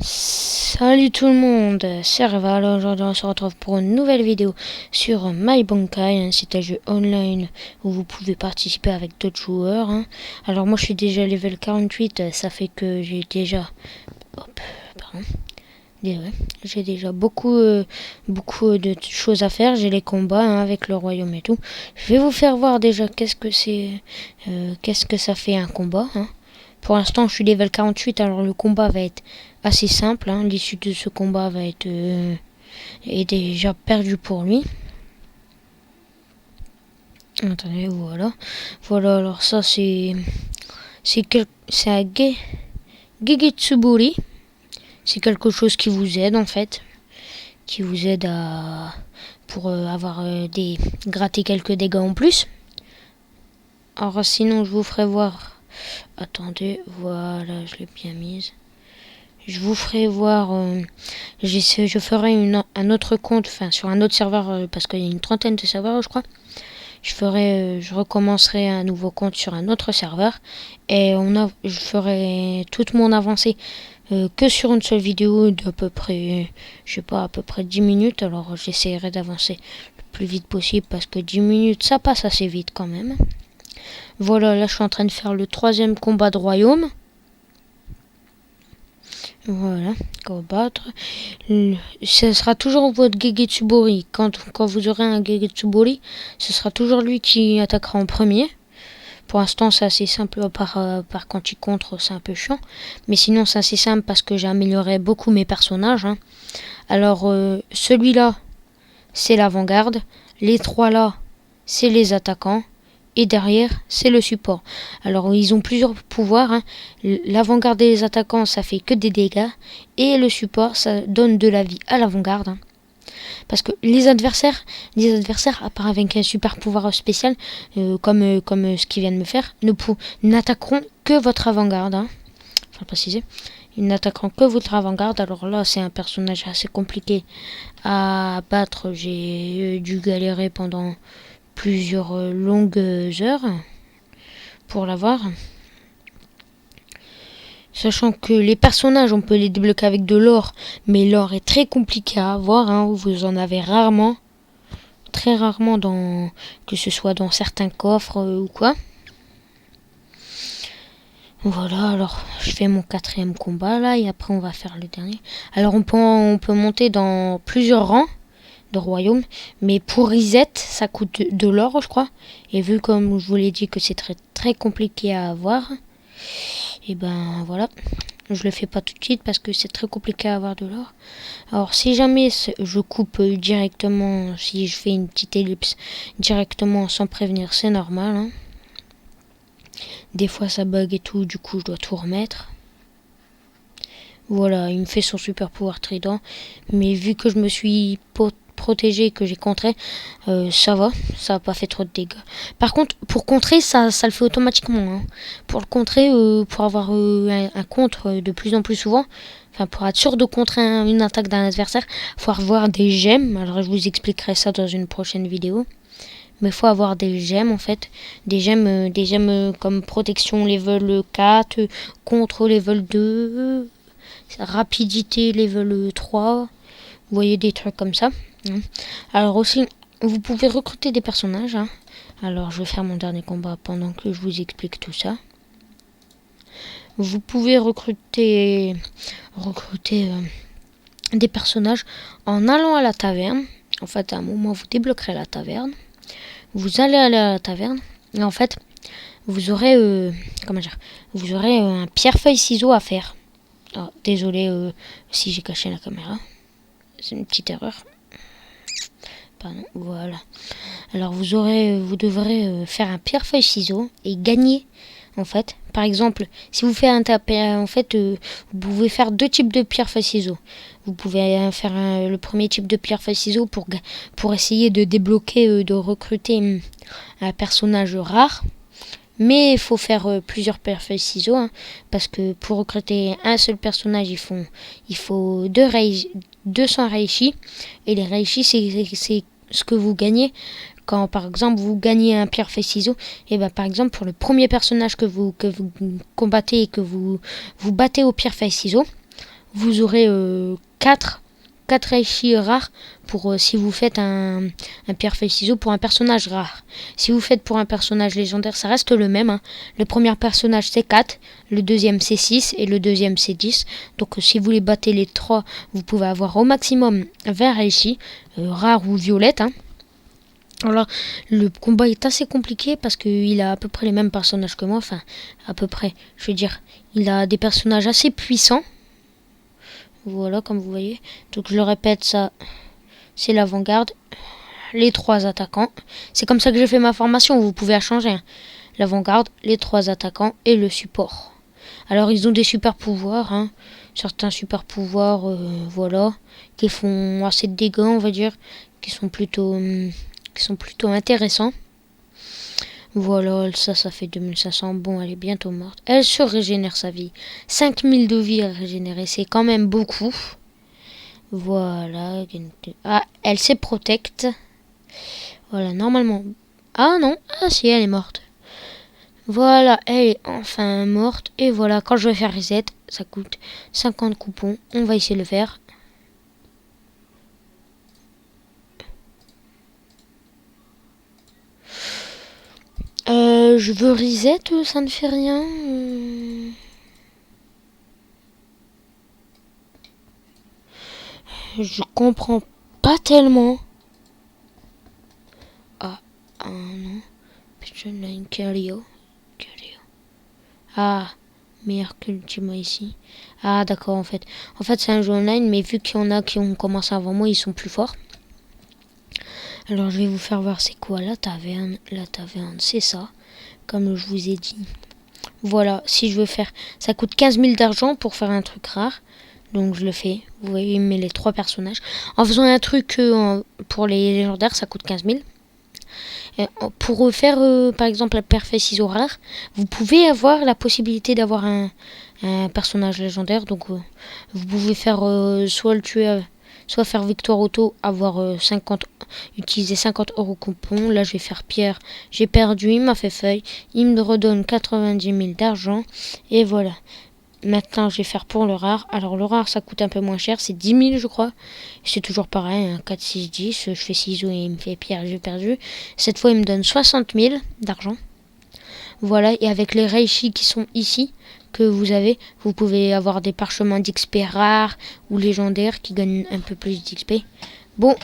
Salut tout le monde, c'est Rival. Aujourd'hui on se retrouve pour une nouvelle vidéo sur My Bankai, c'est un jeu online où vous pouvez participer avec d'autres joueurs. Alors moi je suis déjà level 48, ça fait que j'ai déjà... pardon. Désolé. J'ai déjà beaucoup de choses à faire. J'ai les combats avec le royaume et tout. Je vais vous faire voir déjà qu'est-ce que ça fait un combat. Pour l'instant, je suis level 48, alors le combat va être assez simple. L'issue de ce combat va être est déjà perdue pour lui. Attendez, voilà. Voilà, alors ça c'est un Gegetsuburi. C'est quelque chose qui vous aide en fait, qui vous aide à pour avoir gratter quelques dégâts en plus. Alors sinon je vous ferai voir. Attendez, voilà, je l'ai bien mise. Je vous ferai voir. Je ferai un autre compte, enfin sur un autre serveur parce qu'il y a une trentaine de serveurs, je crois. Je recommencerai un nouveau compte sur un autre serveur et je ferai toute mon avancée que sur une seule vidéo d'à peu près, je sais pas, à peu près 10 minutes. Alors j'essaierai d'avancer le plus vite possible parce que 10 minutes ça passe assez vite quand même. Voilà, là je suis en train de faire le 3e combat de royaume. Voilà, combattre. Ce sera toujours votre Gegetsuburi. Quand vous aurez un Gegetsuburi, ce sera toujours lui qui attaquera en premier. Pour l'instant, c'est assez simple, par quand il contre, c'est un peu chiant. Mais sinon, c'est assez simple parce que j'ai amélioré beaucoup mes personnages. Alors, celui-là, c'est l'avant-garde. Les 3 là, c'est les attaquants. Et derrière, c'est le support. Alors, ils ont plusieurs pouvoirs. L'avant-garde et les attaquants, ça fait que des dégâts. Et le support, ça donne de la vie à l'avant-garde. Parce que les adversaires, à part avec un super pouvoir spécial, comme ce qu'ils viennent de me faire, n'attaqueront que votre avant-garde. Faut le préciser. Ils n'attaqueront que votre avant-garde. Alors là, c'est un personnage assez compliqué à battre. J'ai dû galérer pendant plusieurs longues heures pour l'avoir. Sachant que les personnages, on peut les débloquer avec de l'or, mais l'or est très compliqué à avoir. Vous en avez rarement, très rarement, que ce soit dans certains coffres ou quoi. Voilà, alors je fais mon 4e combat là, et après on va faire le dernier. Alors on peut monter dans plusieurs rangs de royaume, mais pour reset ça coûte de l'or, je crois. Et vu comme je vous l'ai dit que c'est très très compliqué à avoir, et ben voilà, je le fais pas tout de suite parce que c'est très compliqué à avoir de l'or. Alors si jamais je coupe directement, si je fais une petite ellipse directement sans prévenir, c'est normal. Des fois ça bug et tout, du coup je dois tout remettre. Voilà, il me fait son super pouvoir trident, mais vu que je me suis protégé, que j'ai contré, ça a pas fait trop de dégâts. Par contre, pour contrer, ça le fait automatiquement. Pour le contrer, pour avoir un contre de plus en plus souvent, enfin pour être sûr de contrer une attaque d'un adversaire, il faut avoir des gemmes. Alors je vous expliquerai ça dans une prochaine vidéo. Mais il faut avoir des gemmes en fait, des gemmes comme protection level 4, contre level 2, rapidité level 3, vous voyez, des trucs comme ça. Alors aussi, vous pouvez recruter des personnages. Alors je vais faire mon dernier combat pendant que je vous explique tout ça. Vous pouvez recruter des personnages en allant à la taverne. En fait, à un moment, vous débloquerez la taverne. Vous allez aller à la taverne et en fait, vous aurez un pierre-feuille-ciseau à faire. Oh, désolé si j'ai caché la caméra. C'est une petite erreur. Pardon, voilà. Alors vous devrez faire un pierre-feuille-ciseau et gagner. En fait, par exemple, si vous faites un tapé, en fait, vous pouvez faire 2 types de pierre-feuille-ciseau. Vous pouvez faire le premier type de pierre-feuille-ciseau pour essayer de débloquer, de recruter un personnage rare. Mais il faut faire plusieurs pierre-feuille-ciseaux, parce que pour recruter un seul personnage, il faut 200 reishi. Et les reishi, c'est ce que vous gagnez quand, par exemple, vous gagnez un pierre-feuille-ciseau. Et ben, par exemple, pour le premier personnage que vous combattez et que vous battez au pierre-feuille-ciseau, vous aurez 4 Reishi rares pour si vous faites un pierre feuille ciseaux pour un personnage rare. Si vous faites pour un personnage légendaire, ça reste le même, hein. Le premier personnage c'est 4, le deuxième c'est 6 et le deuxième c'est 10. Donc si vous les battez les 3, vous pouvez avoir au maximum 20 Reishi, rares ou violettes, hein. Alors, le combat est assez compliqué parce qu'il a à peu près les mêmes personnages que moi. Enfin, à peu près. Je veux dire, il a des personnages assez puissants. Voilà, comme vous voyez. Donc, je le répète, ça, c'est l'avant-garde. Les 3 attaquants. C'est comme ça que j'ai fait ma formation. Vous pouvez la changer, hein. L'avant-garde, les 3 attaquants et le support. Alors, ils ont des super pouvoirs, hein. Certains super pouvoirs, voilà, qui font assez de dégâts, on va dire, qui sont plutôt intéressants. Voilà, ça fait 2500. Bon, elle est bientôt morte. Elle se régénère sa vie. 5000 de vie à régénérer, c'est quand même beaucoup. Voilà. Ah, elle s'est protect. Voilà, normalement. Ah non, ah si, elle est morte. Voilà, elle est enfin morte. Et voilà, quand je vais faire reset, ça coûte 50 coupons. On va essayer de le faire. Je veux reset, ça ne fait rien. Je comprends pas tellement. Ah, non. Line Curio. Ah, meilleur que l'ultime ici. Ah, d'accord, en fait. En fait, c'est un jeu online, mais vu qu'il y en a qui ont commencé avant moi, ils sont plus forts. Alors, je vais vous faire voir c'est quoi la taverne. La taverne, c'est ça. Comme je vous ai dit. Voilà, si je veux faire... Ça coûte 15 000 d'argent pour faire un truc rare. Donc, je le fais. Vous voyez, il met les 3 personnages. En faisant un truc pour les légendaires, ça coûte 15 000. Pour refaire, par exemple, la perfect ciseaux rare, vous pouvez avoir la possibilité d'avoir un personnage légendaire. Donc, vous pouvez faire soit le tuer... soit faire victoire auto, avoir utiliser 50 € coupon. Là, je vais faire pierre. J'ai perdu, il m'a fait feuille. Il me redonne 90 000 d'argent. Et voilà. Maintenant, je vais faire pour le rare. Alors, le rare, ça coûte un peu moins cher. C'est 10 000, je crois. C'est toujours pareil. Hein, 4, 6, 10. Je fais ciseaux et il me fait pierre. J'ai perdu. Cette fois, il me donne 60 000 d'argent. Voilà. Et avec les Reishi qui sont ici, que vous avez, vous pouvez avoir des parchemins d'XP rares ou légendaires qui gagnent un peu plus d'XP. Bon,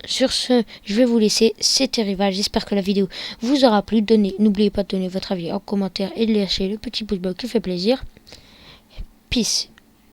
sur ce, je vais vous laisser. C'était Rival. J'espère que la vidéo vous aura plu. N'oubliez pas de donner votre avis en commentaire et de lâcher le petit pouce bleu qui fait plaisir. Peace.